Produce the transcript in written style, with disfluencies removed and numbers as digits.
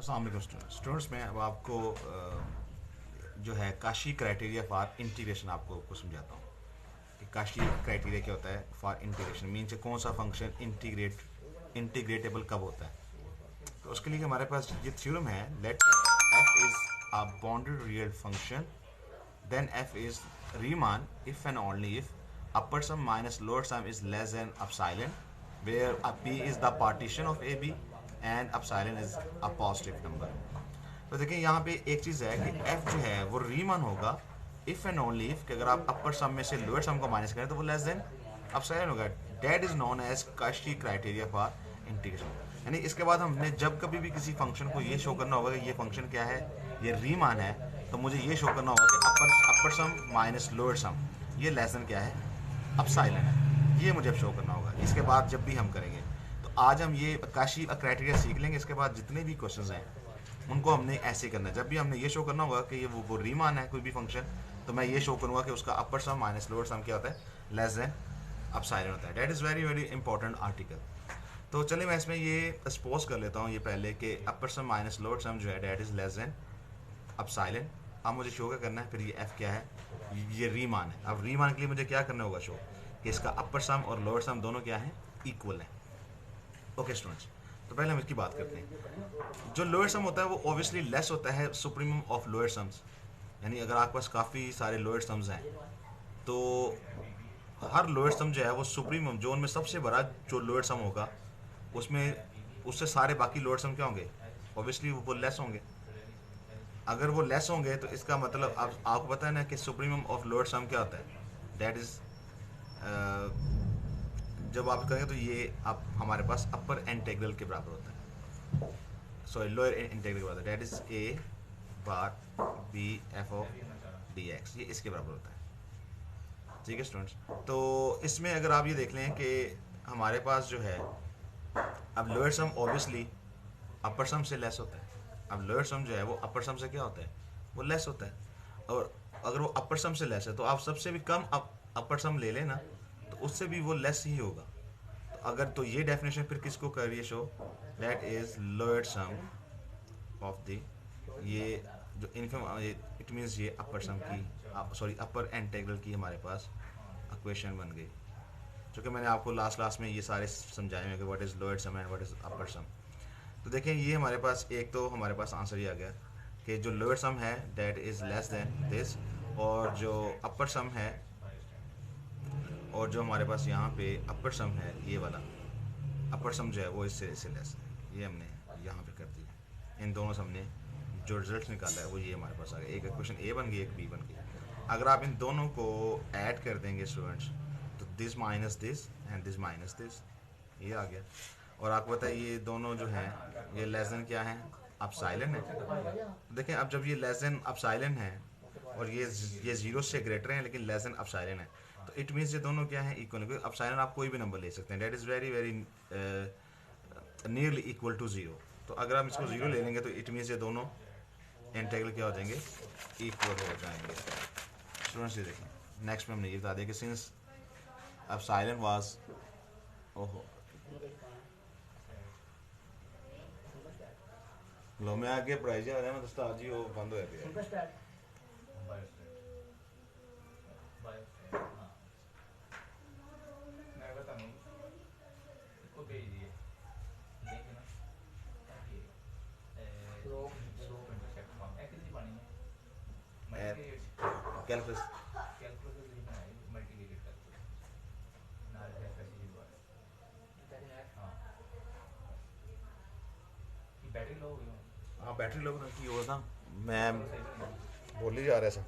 अस्सलाम वालेकुम स्टूडेंट्स, मैं अब आपको जो है काशी क्राइटेरिया फॉर इंटीग्रेशन आपको समझाता हूँ कि काशी क्राइटेरिया क्या होता है फॉर इंटीग्रेशन। मीन्स कौन सा फंक्शन इंटीग्रेटेबल कब होता है। तो उसके लिए हमारे पास ये थ्योरम है, let F is a bounded real function, then F is Riemann if and only if upper sum minus lower sum is less than epsilon, where a p is the partition of ab and epsilon is a positive number। तो देखिए यहाँ पे एक चीज़ है कि f जो है वो रीमान होगा इफ़ एंड ओनली इफ कि अगर आप अपर सम में से लोअर सम को माइनस करें तो वो लेस देन epsilon होगा। That is known as Cauchy criteria for integration. यानी इसके बाद हमने जब कभी भी किसी फंक्शन को ये शो करना होगा कि ये फंक्शन क्या है, ये रीमान है, तो मुझे ये शो करना होगा कि अपर सम माइनस लोअर सम ये लेस देन क्या है, अपसाइलन है। ये मुझे अब शो करना होगा इसके बाद जब भी हम करेंगे। तो आज हम ये काशी क्राइटेरिया सीख लेंगे। इसके बाद जितने भी क्वेश्चंस हैं उनको हमने ऐसे करना है। जब भी हमने ये शो करना होगा कि ये वो रीमान है कोई भी फंक्शन, तो मैं ये शो करूँगा कि उसका अपर सम माइनस लोअर सम क्या होता है, लेस देन अपसाइलन होता है। That is very very important article. तो चलिए मैं इसमें ये सपोज कर लेता हूँ ये पहले कि अपर सम माइनस लोअर सम जो है that is less than epsilon. अब मुझे शो क्या करना है, फिर ये एफ क्या है, ये रीमान है। अब रीमान के लिए मुझे क्या करना होगा, शो कि इसका अपर सम और लोअर सम दोनों क्या हैं, इक्वल हैं। ओके स्टूडेंट्स, तो पहले हम इसकी बात करते हैं। जो लोअर सम होता है वो ऑब्वियसली लेस होता है सुप्रीमम ऑफ लोअर सम्स। यानी अगर आपके पास काफ़ी सारे लोअर सम्स हैं तो हर लोअर सम जो है वो सुप्रीमम जो उनमें सबसे बड़ा जो लोअर सम होगा उसमें उससे सारे बाकी लोअर सम क्या होंगे, ऑब्वियसली वो लेस होंगे। अगर वो लेस होंगे तो इसका मतलब आपको पता है ना कि सुप्रीमम ऑफ लोअर सम क्या होता है, दैट इज़ जब आप करेंगे तो ये आप हमारे पास अपर इंटीग्रल के बराबर होता है, सॉरी लोअर इंटीग्रल के बराबर, that is a bar b f of d x, ये इसके बराबर होता है। ठीक है स्टूडेंट्स, तो इसमें अगर आप ये देख लें कि हमारे पास जो है अब लोअर सम ऑब्वियसली अपर सम से लेस होता है। अब लोअर सम जो है वो अपर सम से क्या होता है, वो लेस होता है। और अगर वो अपर सम से लेस है तो आप सबसे भी कम अपर सम ले लेना तो उससे भी वो लेस ही होगा। तो अगर तो ये डेफिनेशन फिर किसको कर रही है, show that is lower sum of the ये जो इनफिम इट मीन्स ये अपर सम की सॉरी अपर इंटीग्रल की हमारे पास इक्वेशन बन गई। क्योंकि मैंने आपको लास्ट में ये सारे समझाए हैं कि what is lower sum and what is upper sum. तो देखें ये हमारे पास एक तो हमारे पास आंसर ही आ गया कि जो लोअर सम है that is less than this, और जो अपर सम है और जो हमारे पास यहाँ पे अपर सम है ये वाला अपर सम जो है वो इससे लेस है। ये हमने यहाँ पे कर दिया। इन दोनों से हमने जो रिजल्ट निकाला है वो ये हमारे पास आ गया। एक इक्वेशन ए बन गई, एक बी बन गई। अगर आप इन दोनों को ऐड कर देंगे स्टूडेंट्स तो this minus this and this minus this, ये आ गया। और आपको पता है ये दोनों जो हैं ये लेस देन क्या है, अपसाइलन है। देखें अब जब ये लेस देन अपसाइलन है और ये जीरो से ग्रेटर है लेकिन लेस देन अपसाइलन है, तो इट मीन्स ये दोनों क्या है, इक्वल है। अपसाइलन आप कोई भी नंबर ले सकते हैं, that is very very nearly equal to zero. तो अगर आप इसको ज़ीरो ले लेंगे तो इट मीन्स ये दोनों इंटीग्रल क्या हो जाएंगे, इक्वल हो जाएंगे। स्टूडेंट्स ये देखें नेक्स्ट में हमने ये बता दिया कि सिंस अपसाइलन वाज ओहो लो मैं आगे पढ़ाई जा रहा है मतलब उस्ताद जी वो बंद हो गया। कैलकुलस हाँ बैटरी लो की हो ना, मैं बोल ही जा रहा था।